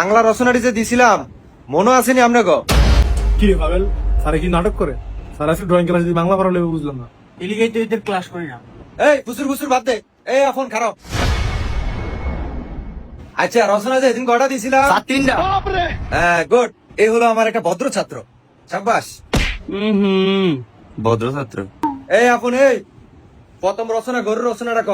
বাংলা রচনাটি যে দিছিলাম মনে আসেনি আপনাকে? কি রে পাবেল, স্যারে কি নাটক করে? স্যার আজকে ড্রয়িং ক্লাসে বাংলা পড়ালে বুঝলাম না। এলিগেই তো এদের ক্লাস করি না। এই বুসুর বুসুর বাদ দে, এই ফোন খারাপ। আচ্ছা রচনা যে এদিন কটা দিছিলাম? 3টা। হ্যাঁ গুড, এই হলো আমার একটা ভদ্র ছাত্র। সাব্বাস, ভদ্র ছাত্র। এই আপন এই প্রথম রচনা গরুর রচনাটা ক।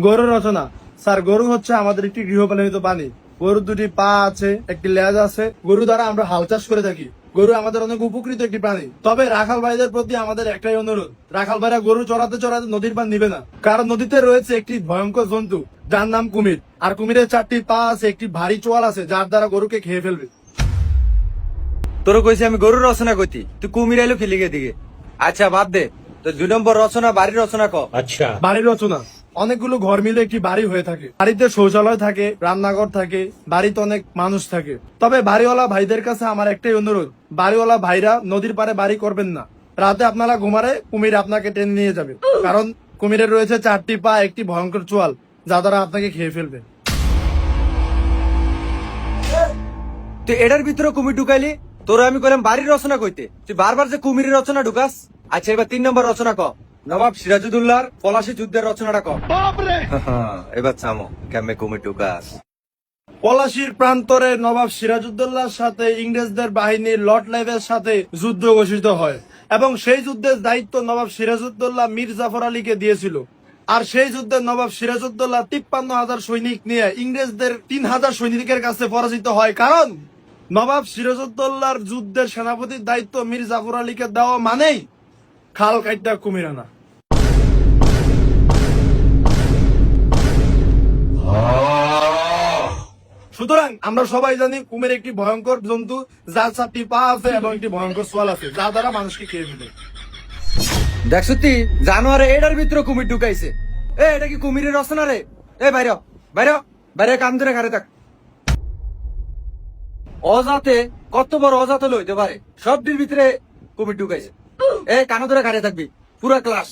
গরু রচনা। স্যার গরু হচ্ছে আমাদের একটি গৃহপালিত প্রাণী। গরুর দুটি পা আছে, একটি লেজ আছে। গরু দ্বারা আমরা হাল চাষ করে থাকি। গরু আমাদের অনেক উপকৃত একটি প্রাণী। তবে রাখাল ভাইদের প্রতি আমাদের একটাই অনুরোধ, রাখাল ভাইরা গরু চড়াতে চড়াতে নদীর পার নিবে না, কারণ নদীতে রয়েছে একটি ভয়ঙ্কর জন্তু যার নাম কুমির। আর কুমিরের 4টি পা আছে, একটি ভারী চোয়াল আছে, যার দ্বারা গরুকে খেয়ে ফেলবে। তোর কইছি আমি গরুর রচনা কইতি, তুই কুমির আইলো খিলিগে দিকে। আচ্ছা বাদ দে, তো 2 নম্বর রচনা বাড়ির রচনা ক। বাড়ির রচনা। অনেকগুলো ঘর মিলে একটি বাড়ি হয়ে থাকে। বাড়িতে শৌচালয় থাকে, রান্নাঘর থাকে, বাড়িতে অনেক মানুষ থাকে। তবে বাড়িওয়ালা ভাইদের কাছে আমার একটাই অনুরোধ, বাড়িওয়ালা ভাইরা নদীর পাড়ে বাড়ি করবেন না। রাতে আপনারা ঘুমারে কুমির আপনাকে টেনে নিয়ে যাবে, কারণ কুমিরের রয়েছে 4টি পা, একটি ভয়ঙ্কর চোয়াল, যা দ্বারা আপনাকে খেয়ে ফেলবে। তুই এটার ভিতরে কুমির ঢুকাইলি, তোর আমি কইলাম বাড়ির রচনা কইতে, তুই বারবার যে কুমিরের রচনা ঢুকাস। আচ্ছা এবার 3 নম্বর রচনা ক, নবাব সিরাজউদ্দৌলার পলাশী যুদ্ধের রচনাটা ক। এবার চামো কেমনে কুমির ঢুকাস। পলাশীর প্রান্তরে নবাব সিরাজউদ্দৌলার সাথে ইংরেজদের বাহিনীর লর্ড লাইভের সাথে যুদ্ধ ঘোষিত হয়, এবং সেই যুদ্ধের দায়িত্ব নবাব সিরাজউদ্দৌলা মীর জাফর আলীকে দিয়েছিল। আর সেই যুদ্ধে নবাব সিরাজউদ্দৌলা 53,000 সৈনিক নিয়ে ইংরেজদের 3,000 সৈনিকের কাছে পরাজিত হয়, কারণ নবাব সিরাজউদ্দৌলার যুদ্ধের সেনাপতির দায়িত্ব মীর জাফর আলীকে দেওয়া মানেই খাল কাইটা কুমির আনা। সুতরাং আমরা সবাই জানি কুমির একটি ভয়ঙ্কর জন্তু, যার 4টি পা আছে এবং একটি ভয়ঙ্কর সোয়াল আছে, যা দ্বারা মানুষকে খেয়ে ফেলে। দেখ সত্যি জানোয়ারে এটার ভিতরে কুমির ঢুকাইছে। এটা কি কুমিরের রচনা রে? বাইরে বাইরে বাইরে, কান ধরে ঘাড়ে থাক। অজাতে কত বড় অজাতে লইতে পারে, সবটির ভিতরে কুমির ঢুকাইছে। কানো ধরে ঘাড়ে থাকবি পুরা ক্লাস।